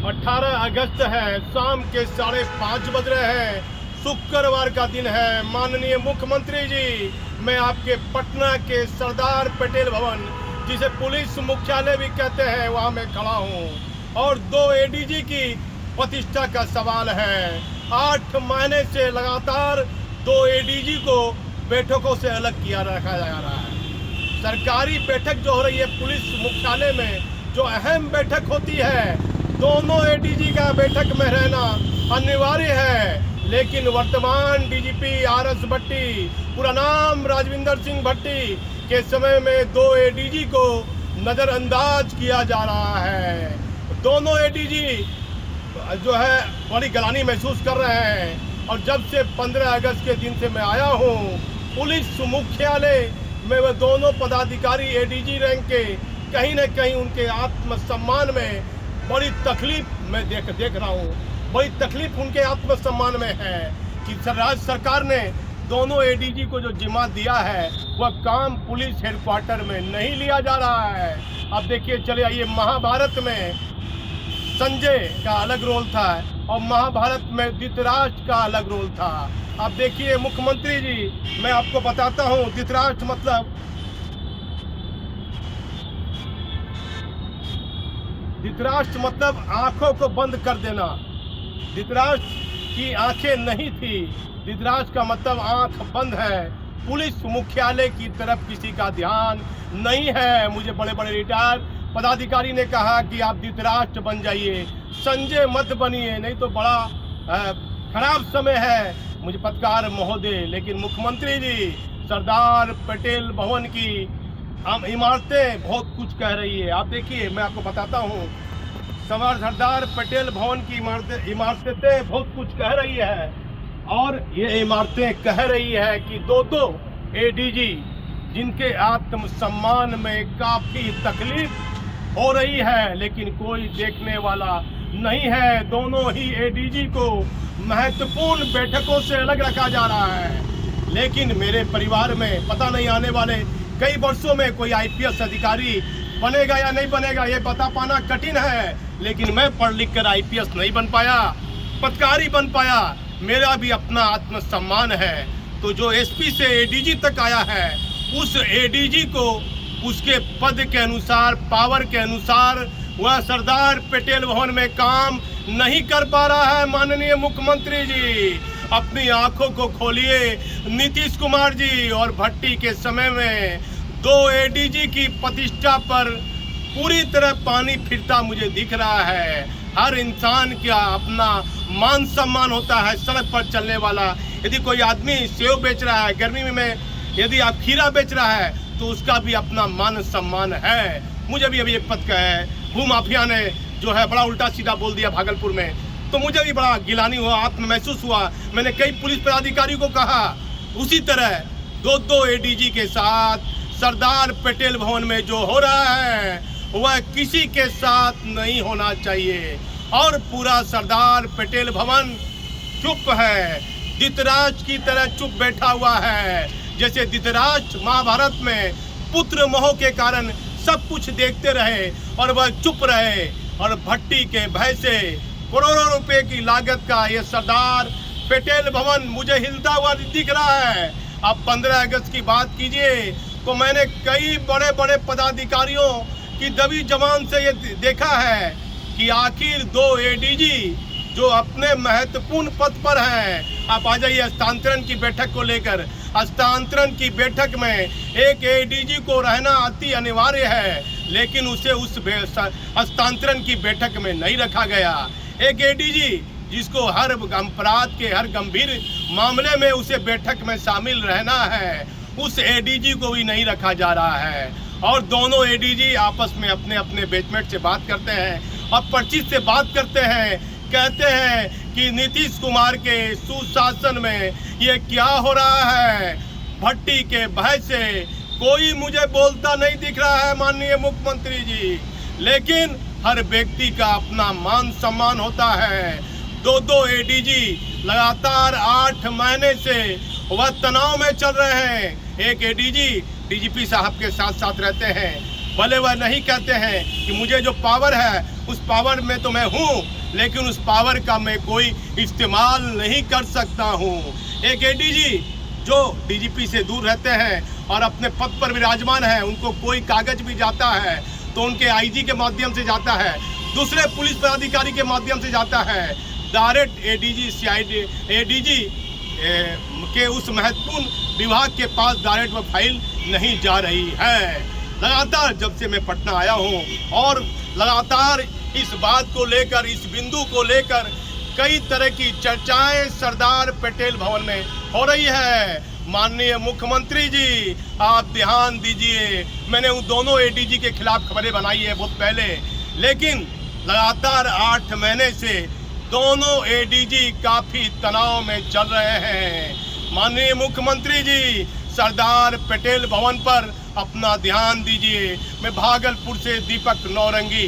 18 अगस्त है, शाम के 5:30 बज रहे हैं। शुक्रवार का दिन है। माननीय मुख्यमंत्री जी, मैं आपके पटना के सरदार पटेल भवन, जिसे पुलिस मुख्यालय भी कहते हैं, वहां मैं खड़ा हूं और 2 एडीजी की प्रतिष्ठा का सवाल है। 8 महीने से लगातार 2 एडीजी को बैठकों से अलग रखा जा रहा है। सरकारी बैठक जो हो रही है पुलिस मुख्यालय में, जो अहम बैठक होती है, दोनों एडीजी का बैठक में रहना अनिवार्य है। लेकिन वर्तमान डीजीपी RS भट्टी, पूरा नाम राजविंदर सिंह भट्टी, के समय में 2 एडीजी को नज़रअंदाज किया जा रहा है। दोनों एडीजी जो है बड़ी गलानी महसूस कर रहे हैं। और जब से 15 अगस्त के दिन से मैं आया हूँ पुलिस मुख्यालय में, वह दोनों पदाधिकारी एडीजी रैंक के कहीं न कहीं उनके आत्मसम्मान में बड़ी तकलीफ मैं देख रहा हूँ। बड़ी तकलीफ उनके आत्मसम्मान में है कि राज्य सरकार ने दोनों एडीजी को जो जिम्मा दिया है वह काम पुलिस हेडक्वार्टर में नहीं लिया जा रहा है। अब देखिए, चले आइए, महाभारत में संजय का अलग रोल था और महाभारत में धृतराष्ट्र का अलग रोल था। अब देखिए मुख्यमंत्री जी, मैं आपको बताता हूँ, धृतराष्ट्र मतलब आंखों को बंद कर देना। धृतराष्ट्र की आंखें नहीं थी, धृतराष्ट्र का मतलब आंख बंद है। पुलिस मुख्यालय की तरफ किसी का ध्यान नहीं है। मुझे बड़े बड़े रिटायर पदाधिकारी ने कहा कि आप धृतराष्ट्र बन जाइए, संजय मत बनिए, नहीं तो बड़ा खराब समय है मुझे पत्रकार महोदय। लेकिन मुख्यमंत्री जी, सरदार पटेल भवन की इमारतें बहुत कुछ कह रही है। आप देखिए, मैं आपको बताता हूँ, सरदार पटेल भवन की इमारतें बहुत कुछ कह रही है। और ये इमारतें कह रही है कि 2 एडीजी, जिनके आत्मसम्मान में काफ़ी तकलीफ हो रही है, लेकिन कोई देखने वाला नहीं है। दोनों ही एडीजी को महत्वपूर्ण बैठकों से अलग रखा जा रहा है। लेकिन मेरे परिवार में पता नहीं आने वाले कई वर्षों में कोई IPS अधिकारी बनेगा या नहीं बनेगा, ये बता पाना कठिन है। लेकिन मैं पढ़ लिख कर IPS नहीं बन पाया, पत्रकारी बन पाया। मेरा भी अपना आत्मसम्मान है। तो जो SP से ADG तक आया है, उस ADG को उसके पद के अनुसार, पावर के अनुसार वह सरदार पटेल भवन में काम नहीं कर पा रहा है। माननीय मुख्यमंत्री जी, अपनी आंखों को खोलिए। नीतीश कुमार जी और भट्टी के समय में 2 एडीजी की प्रतिष्ठा पर पूरी तरह पानी फिरता मुझे दिख रहा है। हर इंसान का अपना मान सम्मान होता है। सड़क पर चलने वाला, यदि कोई आदमी सेव बेच रहा है, गर्मी में यदि आप खीरा बेच रहा है, तो उसका भी अपना मान सम्मान है। मुझे भी अभी एक पद का है, भू माफिया ने जो है बड़ा उल्टा सीधा बोल दिया भागलपुर में, तो मुझे भी बड़ा गिलानी हुआ, आत्म महसूस हुआ। मैंने कई पुलिस पदाधिकारियों को कहा, उसी तरह 2 एडीजी के साथ सरदार पटेल भवन में जो हो रहा है वह किसी के साथ नहीं होना चाहिए। और पूरा सरदार पटेल भवन चुप है, धृतराष्ट्र की तरह चुप बैठा हुआ है। जैसे धृतराष्ट्र महाभारत में पुत्र मोह के कारण सब कुछ देखते रहे और वह चुप रहे, और भट्टी के भय से करोड़ों रुपए की लागत का ये सरदार पटेल भवन मुझे हिलता हुआ दिख रहा है। अब 15 अगस्त की बात कीजिए तो मैंने कई बड़े बड़े पदाधिकारियों की दबी जबान से ये देखा है कि आखिर 2 एडीजी जो अपने महत्वपूर्ण पद पर हैं, आप आ जाइए हस्तांतरण की बैठक को लेकर। हस्तांतरण की बैठक में एक एडीजी को रहना अति अनिवार्य है, लेकिन उसे उस हस्तांतरण की बैठक में नहीं रखा गया। एक एडीजी जिसको हर अपराध के हर गंभीर मामले में उसे बैठक में शामिल रहना है, उस एडीजी को भी नहीं रखा जा रहा है। और दोनों एडीजी आपस में अपने अपने बेचमेट से बात करते हैं और पर्ची से बात करते हैं। कहते हैं कि नीतीश कुमार के सुशासन में ये क्या हो रहा है। भट्टी के भय से कोई मुझे बोलता नहीं दिख रहा है माननीय मुख्यमंत्री जी, लेकिन हर व्यक्ति का अपना मान सम्मान होता है। 2 एडीजी लगातार 8 महीने से वह तनाव में चल रहे हैं। एक एडीजी डीजीपी साहब के साथ साथ रहते हैं, भले वह नहीं कहते हैं कि मुझे जो पावर है उस पावर में तो मैं हूँ, लेकिन उस पावर का मैं कोई इस्तेमाल नहीं कर सकता हूँ। एक एडीजी जो डीजीपी से दूर रहते हैं और अपने पद पर विराजमान है, उनको कोई कागज भी जाता है तो उनके आईजी के माध्यम से जाता है, दूसरे पुलिस पदाधिकारी के माध्यम से जाता है। डायरेक्ट एडीजी के उस महत्वपूर्ण विभाग के पास डायरेक्ट वो फाइल नहीं जा रही है। लगातार जब से मैं पटना आया हूँ और लगातार इस बात को लेकर, इस बिंदु को लेकर कई तरह की चर्चाएं सरदार पटेल भवन में हो रही है। माननीय मुख्यमंत्री जी, आप ध्यान दीजिए, मैंने उन दोनों एडीजी के खिलाफ खबरें बनाई है बहुत पहले, लेकिन लगातार 8 महीने से दोनों एडीजी काफी तनाव में चल रहे हैं। माननीय मुख्यमंत्री जी, सरदार पटेल भवन पर अपना ध्यान दीजिए। मैं भागलपुर से दीपक नौरंगी।